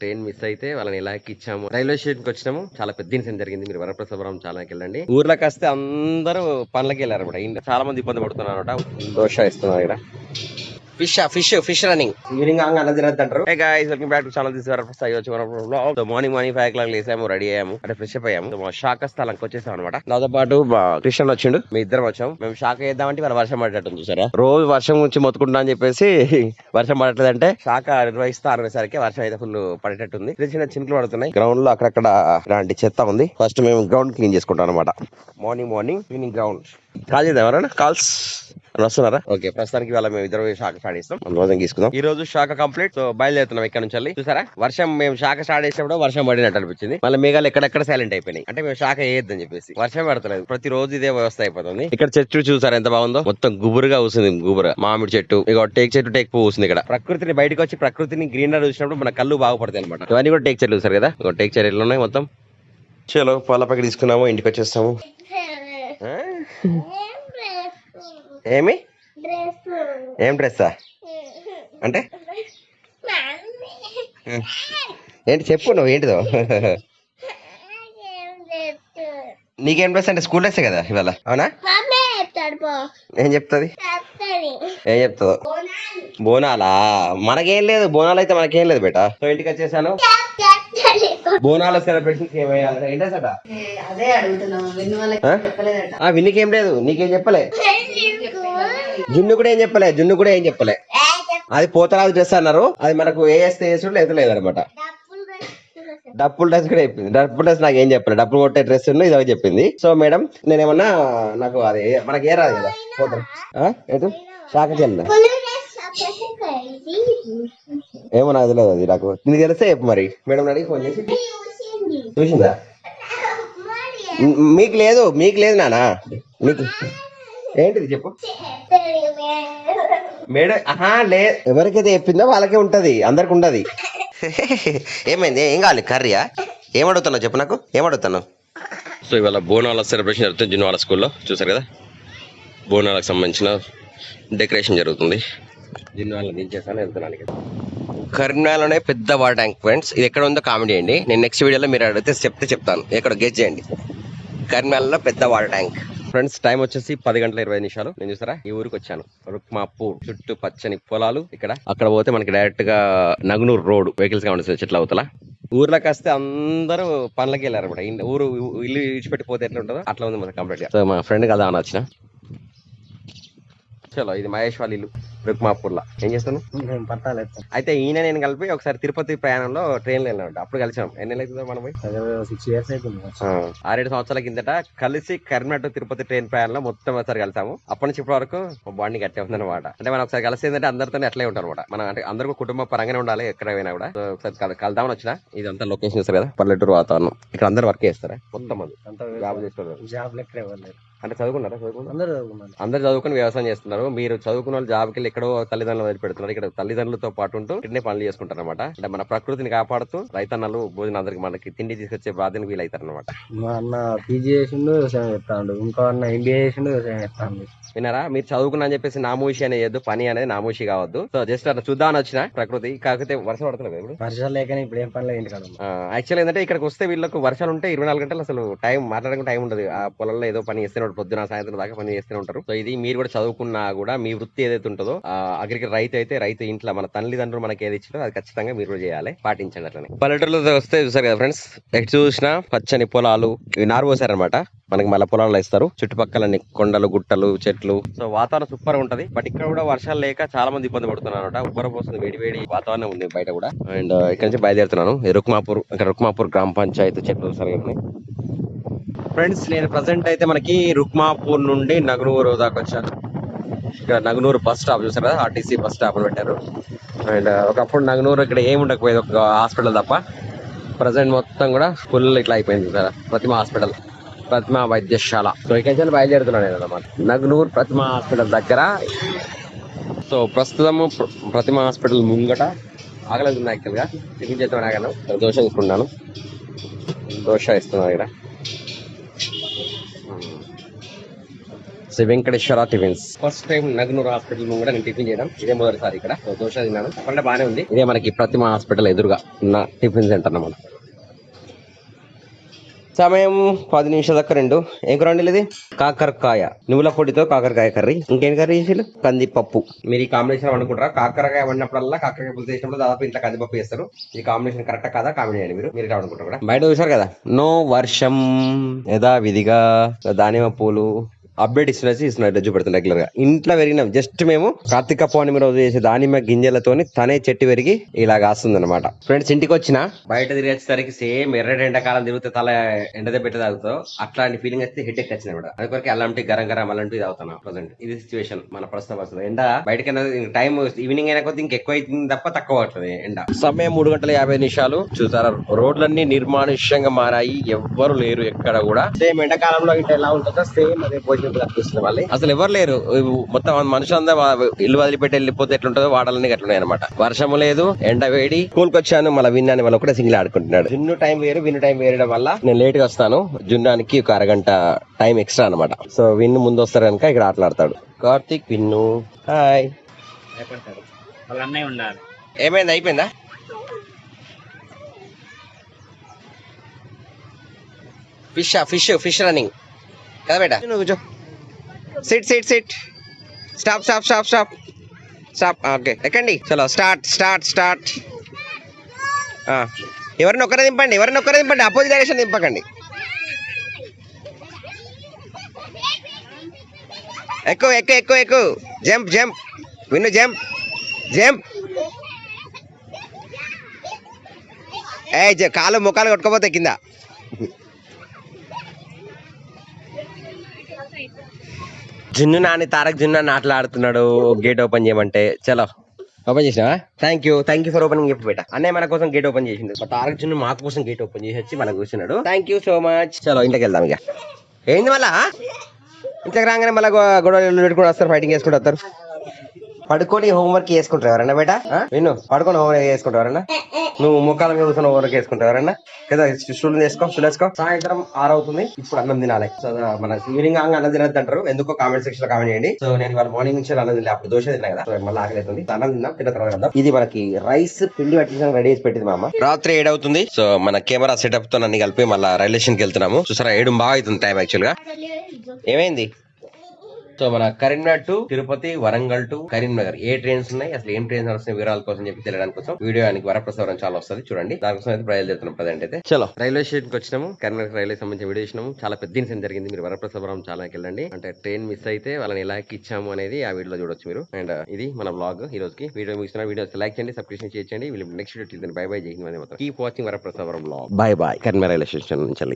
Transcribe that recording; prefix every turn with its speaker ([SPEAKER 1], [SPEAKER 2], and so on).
[SPEAKER 1] Train miss అయితే వాళ్ళని ఇలా ఇచ్చాము. రైల్వే స్టేషన్ కి వచ్చినాము. చాలా పెద్ద ఇన్సిడెంట్ జరిగింది. మీరు వరప్రసాదపురం ఛానల్కి వెళ్ళండి. ఊర్లోకి వస్తే అందరూ పనులకి వెళ్ళారు అనమాట. చాలా మంది ఇబ్బంది పడుతున్నారు అనమాట. దోశ ఇస్తున్నారు ఇక్కడ. ఫిష్ రన్నింగ్ ఈవినింగ్ అలా తిరగద్దంటారు. Hey guys, welcome back to channel. This morning 5 o'clock లేసాము, రెడీ అయ్యాము, అంటే ఫ్రెష్ అప్ అయ్యాము. మా శాఖ స్థలానికి వచ్చేసాం అనమాట. నాతో పాటు మా కృష్ణ వచ్చిండు. మీ ఇద్దరం వచ్చాము. మేము శాఖ వేద్దామంటే వాళ్ళ వర్షం పడేటట్టు చూసారా. రోజు వర్షం గురించి మొత్తుకుంటా అని చెప్పేసి వర్షం పడట్లేదంటే శాఖ నిర్వహిస్తా అనేసరికి వర్షం అయితే ఫుల్ పడేటట్టుంది. చిన్న చిన్న చినుకులు పడుతున్నాయి. గ్రౌండ్ లో అక్కడక్కడ ఇలాంటి చెత్త ఉంది. ఫస్ట్ మేము గ్రౌండ్ క్లీన్ చేసుకుంటాం అనమాట. Morning cleaning ground. కాల్ చేద్దాం ఎవరైనా కాల్స్ వస్తున్నారా? ఓకే, ప్రస్తుతానికి వాళ్ళ మేము ఇద్దరు శాఖ స్టార్ట్ చేస్తాం. రోజు తీసుకుందాం. ఈ రోజు శాఖ కంప్లీట్. సో బయలుదేరుతున్నాం ఇక్కడ నుంచి. చూసారా వర్షం, మేము శాఖ స్టార్ట్ చేసినప్పుడు వర్షం పడినట్టు అనిపించింది. మళ్ళీ మేఘాలు ఎక్కడెక్కడ సైలెంట్ అయిపోయినాయి. అంటే మేము శాఖ వేయద్దని చెప్పేసి వర్షం పడతలేదు. ప్రతి రోజు ఇదే వ్యవస్థ అయిపోతుంది. ఇక్కడ చెట్టు చూసారా ఎంత బాగుందో. మొత్తం గుబురుగా వస్తుంది. గుబురు మామిడి చెట్టు, ఇక టేక్ చెట్టు, టేక్ పువ్వు వస్తుంది. ఇక్కడ ప్రకృతిని బయటకు వచ్చి ప్రకృతిని గ్రీనరీ చూసినప్పుడు మన కళ్ళు బాగుపడతాయి అనమాట. ఇవన్నీ కూడా టేక్ చెట్లు చూసారు కదా. టేక్ చెట్లు ఉన్నాయి మొత్తం. చలో పాల ప్యాకెట్ తీసుకున్నాము, ఇంటికి వచ్చేస్తాము. ఏం డ్రెస్సా అంటే ఏంటి చెప్పు, నువ్వు ఏంటిదో. నీకేం డ్రెస్ అంటే స్కూల్ డ్రెస్ కదా ఇవాళ, అవునా? ఏం చెప్తుంది, ఏం చెప్తుందో. బోనాలా? మనకేం లేదు బోనాలు అయితే, మనకేం లేదు బేటా. సో ఇంటికి వచ్చేసాను. బోనాల సెలబ్రేషన్ ఏంటట? విన్నికి ఏం లేదు, నీకేం చెప్పలే. జున్ను కూడా ఏం చెప్పలే. అది పోతరాజు డ్రెస్ అన్నారు. అది మనకు వేస్తే వేసుడు లేదు లేదనమాట. డప్పుల డ్రెస్ కూడా చెప్పింది. డప్పుల డ్రెస్ నాకు ఏం చెప్పలేదు. డప్పులు కొట్టే డ్రెస్ ఇది చెప్పింది. సో మేడం నేనేమన్నా నాకు అది మనకి ఏ రాదు కదా. ఎటు శాఖకి వెళ్దా ఏమో నాకు తెలియదు. అది నాకు నీకు తెలిస్తే చెప్పు మరి. మేడం అడిగి ఫోన్ చేసి చూసిందా? మీకు లేదు నానా. మీకు ఏంటిది చెప్పు. మేడం లేదు, ఎవరికైతే చెప్పిందో వాళ్ళకే ఉంటది, అందరికి ఉండదు. ఏమైంది, ఏం కావాలి? కర్రీయా? ఏమడుగుతున్నావు చెప్పు నాకు, ఏమడుగుతాను. సో ఇవాళ బోనాల సెలబ్రేషన్ జరుగుతుంది జిన్వాడ స్కూల్లో. చూసారు కదా, బోనాలకు సంబంధించిన డెకరేషన్ జరుగుతుంది. జిన్వాడలో దించేసాను, వెళ్తున్నాను. కరీంనగర్లోనే పెద్ద వాటర్ ట్యాంక్ ఫ్రెండ్స్. ఇది ఎక్కడ ఉందో కామెంట్ చేయండి. నేను నెక్స్ట్ వీడియోలో మీరు అడిగితే చెప్తాను ఎక్కడ గెస్ చేయండి. కరీంనగర్లో పెద్ద వాటర్ ట్యాంక్ ఫ్రెండ్స్. టైం వచ్చేసి 10:20. నేను చూసారా ఈ ఊరికి వచ్చాను. రుక్మాపూర్ చుట్టూ పచ్చని పొలాలు. అక్కడ పోతే మనకి డైరెక్ట్ గా నగనూరు రోడ్ వెహికల్స్ గా ఉంటుంది చెట్ల అవతల. ఊర్లోకి వస్తే అందరూ పనులకి వెళ్ళారు అనమాట. ఊరు ఇల్లు విడిచిపెట్టిపోతే ఎట్లా ఉంటుందో అట్లా ఉంది మనకి కంప్లీట్ గా. సో మా ఫ్రెండ్ కదా అని వచ్చిన. చలో, ఇది మహేష్ వాళ్ళ ఇల్లు రుక్మాపూర్ లా. ఏం చేస్తాను అయితే ఈయన నేను కలిపి ఒకసారి తిరుపతి ప్రయాణంలో ట్రైన్ లో వెళ్ళినట్టు. అప్పుడు కలిసాం. ఎన్ని నెలలు అవుతుందో మనం 6 years అవుతుంది. 6-7 సంవత్సరాల కిందట కలిసి కరీంనగర్ తిరుపతి ట్రైన్ ప్రయాణంలో మొత్తం ఒకసారి కలిసాము. అప్పటి నుంచి ఇప్పటి వరకు బాండింగ్ గట్టే ఉందన్నమాట. అంటే మనం ఒకసారి కలిసి ఏంటంటే అందరితో అట్లే ఉంటారు అనమాట. మనం అంటే అందరికీ కుటుంబ పరంగానే ఉండాలి ఎక్కడ పోయినా కూడా. ఒకసారి కలుద్దామని వచ్చిన. ఇదంతా లొకేషన్ చూస్తారు కదా, పల్లెటూరు వాతావరణం. ఇక్కడ అందరు వర్క్ చేస్తారా? మొత్తం మంది జాబ్ చేస్తారు. జాబ్ లెక్క అంటే చదువుకున్నారా? అందరు చదువుకుని వ్యవసాయం చేస్తున్నారు. మీరు చదువుకున్న వాళ్ళు జాబ్కి వెళ్ళి ఎక్కడో తల్లిదండ్రులు వదిలిపెడుతున్నారు. ఇక్కడ తల్లిదండ్రులతో పాటు ఉంటూ ఇక్కడనే పనులు చేసుకుంటారు అనమాట. అంటే మన ప్రకృతిని కాపాడుతూ రైతన్నలు భోజనం అందరికి మనకి తిండి తీసుకొచ్చే బాధ్యత వీలవుతారు అనమాట. మా అన్న పీజీ చేసిండు, వ్యవసాయం చెప్తాడు. ఇంకో అన్న ఎంబీఏ చేసిండు, వ్యవసాయం చెప్తాడు. విన్నారా? మీరు చదువుకున్నా అని చెప్పేసి నామూషి అనేది చేయొద్దు. పని అనేది నామూషి కావద్దు. సో జస్ట్ అట్లా చూద్దామని వచ్చిన ప్రకృతి. కాకపోతే వర్షం పడుతుంది ఇప్పుడు. వర్షాలు లేకనే ఇప్పుడు ఏం పని లేదు. యాక్చువల్ ఏంటంటే ఇక్కడికి వస్తే వీళ్ళకి వర్షాలు ఉంటే 24 గంటలు అసలు టైం మాట్లాడడానికి టైం ఉండదు. ఆ పొలంలో ఏదో పని చేస్తూనే పొద్దున సాయంత్రం దాకా పని చేస్తూనే ఉంటారు. సో ఇది మీరు కూడా చదువుకున్నా కూడా మీ వృత్తి ఏదైతే ఉంటుందో, అగ్రికల్చర్ రైతు ఇంట్లో మన తల్లిదండ్రులు మనకి ఏది ఇచ్చిందో అది ఖచ్చితంగా మీరు కూడా చేయాలి, పాటించండి. అట్లనే పల్లెటూరులో వస్తే చూసారు కదా ఫ్రెండ్స్, ఎటు చూసినా పచ్చని పొలాలు. ఇవి నారు పోసారనమాట. మనకి మళ్ళీ పొలాల్లో ఇస్తారు. చుట్టుపక్కల కొండలు, గుట్టలు, చెట్లు. సో వాతావరణం సూపర్ ఉంటది. బట్ ఇక్కడ కూడా వర్షాలు లేక చాలా మంది ఇబ్బంది పడుతున్నారు అనమాట. ఉబ్బరపోస్తుంది, వేడి వాతావరణం ఉంది బయట కూడా. అండ్ ఇక్కడ నుంచి బయలుదేరుతున్నాను. రుక్మాపూర్ గ్రామ పంచాయతీ చెట్లు సరిగ్గా ఫ్రెండ్స్. నేను ప్రజెంట్ అయితే మనకి రుక్మాపూర్ నుండి నగనూరు దాకా వచ్చాను. ఇక్కడ నగనూరు బస్ స్టాప్ చూసారు కదా, ఆర్టీసీ బస్ స్టాప్ పెట్టారు. అండ్ ఒకప్పుడు నగనూరు ఇక్కడ ఏమి ఉండకపోయేది, ఒక హాస్పిటల్ తప్ప. ప్రజెంట్ మొత్తం కూడా ఫుల్ ఇట్లా అయిపోయింది కదా, ప్రతిమా వైద్యశాల. సో ఇక్కడ బయలుదేరుతున్నాను నేను అన్నమాట, నగనూరు ప్రతిమా హాస్పిటల్ దగ్గర. సో ప్రస్తుతము ప్రతిమా హాస్పిటల్ ముంగట ఆగలేదు ఉంది. యాక్చువల్గా టిఫిన్ చేద్దామని ఆగాను. దోశ తీసుకున్నాను. దోశ ఇస్తున్నాను ఇక్కడ. Sri Venkateswara tiffins. First time Naganuru hospital కూడా నేను టిఫిన్ చేయడం ఇదే మొదటిసారి. ఇక్కడ దోశ తిన్నాను, అక్కడ బానే ఉంది. ఇదే మనకి ప్రతిమ హాస్పిటల్ ఎదురుగా ఉన్న టిఫిన్ సెంటర్ అన్నమాట. సమయం 10 నిమిషాల దాకా 2. ఏం కూర వండలేదు? కాకరకాయ నువ్వుల పొడితో కాకరకాయ కర్రీ. ఇంకేం కర్రీ చేసి? కందిపప్పు. మీరు ఈ కాంబినేషన్ వండుకుంటారా? కాకరకాయ వండినప్పుడల్లా కాకరకాయ పులుసు చేసినప్పుడు దాదాపు ఇంట్లో కందిపప్పు చేస్తారు. ఈ కాంబినేషన్ కరెక్ట్ కాదా? కామెంట్ చేయండి. మీరు ఇట్లా వండుకుంటారు కూడా. బయట చూసారు కదా, నో వర్షం యథావిధిగా దానిమ్మ పూలు అప్డేట్ ఇస్తున్నట్టు చూపెడుతుంది రెగ్యులర్ గా. ఇంట్లో పెరిగినాం. జస్ట్ మేము కార్తీక పౌర్ణమి రోజు చేసే దానిమ్మ గింజలతోని తనే చెట్టు పెరిగి ఇలా కాస్తుంది అనమాట. ఫ్రెండ్స్, ఇంటికి వచ్చిన బయట తిరిగి వచ్చేసరికి సేమ్ ఎర్రటి ఎండాకాలం తిరిగితే తల ఎండదే పెట్టి తాగుతావు అట్లాంటి ఫీలింగ్ వస్తే హెడ్ ఎక్ వచ్చిన కూడా. అందుకొరకు అల్లం టీ గరం గరం అల్లం టీ తాగుతాను ప్రజెంట్. ఇది సిచ్యువేషన్ మన ప్రస్తుత పరిస్థితి. ఎండ బయటకైనా టైం ఈవినింగ్ అయినా కొద్ది ఇంకెక్కువ అవుతుంది తప్ప తక్కువ అవుతుంది ఎండ. సమయం 3:50. చూసారా, రోడ్లన్నీ నిర్మానుష్యంగా మారాయి. ఎవ్వరు లేరు ఎక్కడ కూడా. సేమ్ ఎండాకాలంలో ఇట్లా ఎలా ఉంటుందో సేమ్ అదే పొజిషన్ కనిపిస్తుంది. మళ్ళీ అసలు ఎవరు లేరు. మొత్తం మనుషులందరూ ఇల్లు వదిలిపెట్టి వెళ్ళిపోతే ఎట్లుంటుందో వాడాలని ఎట్లున్నాయి అనమాట. వర్షము లేదు, ఎండ వేడి. స్కూల్ కి వచ్చాను, మళ్ళీ విన్నాను వాళ్ళు కూడా సింగిల్ ఆడుకుంటున్నాడు. జున్ను టైం వేరు, విన్ను టైం వేయడం వల్ల నేను లేట్ గా వస్తాను. జున్నానికి ఒక అరగంట టైం ఎక్స్ట్రా అనమాట. సో విన్ను ముందు వస్తారు కనుక ఇక్కడ ఆటలాడతాడు. కార్తీక్, విన్ను హాయ్. ఏమైంది? అయిపోయిందా? ఫిష్ రన్నింగ్ కదా బేటా. కూర్చో. సిట్. స్టాప్. ఓకే, ఎక్కండి. చలో స్టార్ట్. ఎవరిని ఒక్కరే దింపండి. అపోజిట్ డైరెక్షన్ దింపకండి. ఎక్కువ. జంప్. విన్ను జంప్. కాలు ముఖాలు కొట్టుకోపోతే కింద. జున్ను నాని తారక్ జున్ను అని ఆటలాడుతున్నాడు. గేట్ ఓపెన్ చేయమంటే చలో ఓపెన్ చేసినా. థ్యాంక్ యూ ఫర్ ఓపెనింగ్ చెప్పు బేట. అన్నయ్య మన కోసం గేట్ ఓపెన్ చేసిండు. తారక్ జున్ను మా కోసం గేట్ ఓపెన్ చేసి వచ్చి మనకు కూర్చున్నాడు. Thank you so much. చలో ఇంటికి వెళ్దాం. ఇక ఏంది మళ్ళా ఇంటికి రాగానే మళ్ళీ గొడవలు పెట్టుకుని వస్తారు, ఫైటింగ్ చేసుకుంటూ వస్తారు. పడుకొని హోంవర్క్ చేసుకుంటారు ఎవరన్నా బేట? విన్ను పడుకొని హోంవర్క్ చేసుకుంటావు ఎవరన్నా? నువ్వు ముఖాల మీద కూర్చొని హోంవర్క్ చేసుకుంటావు ఎవరన్నా? కదా స్టూడెంట్ వేసుకో. సాయంత్రం 6 అవుతుంది. ఇప్పుడు అన్నం తినాలి. సో మన ఈవినింగ్ అన్నం తినద్దు అంటారు. ఎందుకో కామెంట్ సెక్షన్ లో కామెంట్ చేయండి. సో నేను ఇవాళ మార్నింగ్ నుంచి అన్నం తినలే. అప్పుడు దోశ తిన్నా కదా, మళ్ళీ ఆకలి అవుతుంది. అన్నం తిన్న తర్వాత ఇది మనకి రైస్ పిండి పట్టించడానికి రెడీ చేసి పెట్టింది మా అమ్మ. రాత్రి 7 అవుతుంది. సో మన కెమెరా సెటప్ తో అన్ని కలిపి మళ్ళీ రైల్వే స్టేషన్ కి వెళ్తున్నాము. చూసారా 7 బాగా అవుతుంది టైం యాక్చువల్ గా. ఏమైంది? సో మన Karimnagar to Tirupati, Warangal to Karimnagar A trains ఉన్నాయి, అసలు ఏం ట్రైన్స్ వస్తున్నాయి వివరాల కోసం చెప్పి తెలియడానికి కోసం వీడియోనికి వరప్రసారం చాలా వస్తుంది చూడండి. దానికోసం అయితే బయలుదేరుతున్నాం ప్రజెంట్ అయితే. చలో రైల్వే స్టేషన్ కి వచ్చినాము. కరీంనగర్ రైల్వే సంబంధించిన వీడియో చేసినాము. చాలా పెద్ద ఇన్సిడెంట్ జరిగింది. మీరు వరప్రసారం ఛానల్కి వెళ్ళండి. అంటే ట్రైన్ మిస్ అయితే వాళ్ళని ఎలా ఇచ్చాము అనేది ఆ వీడియోలో చూడొచ్చు మీరు. అండ్ ఇది మన బ్లాగ్ ఈ రోజుకి. వీడియో ముగిస్తున్న వీడియో లైక్ చేయండి, సబ్స్క్రిప్షన్ చేయండి. Next video bye bye. జై హింద్. కీప్ వాచింగ్ వరప్రసారం blog. Bye Karimnagar railway station నుంచి.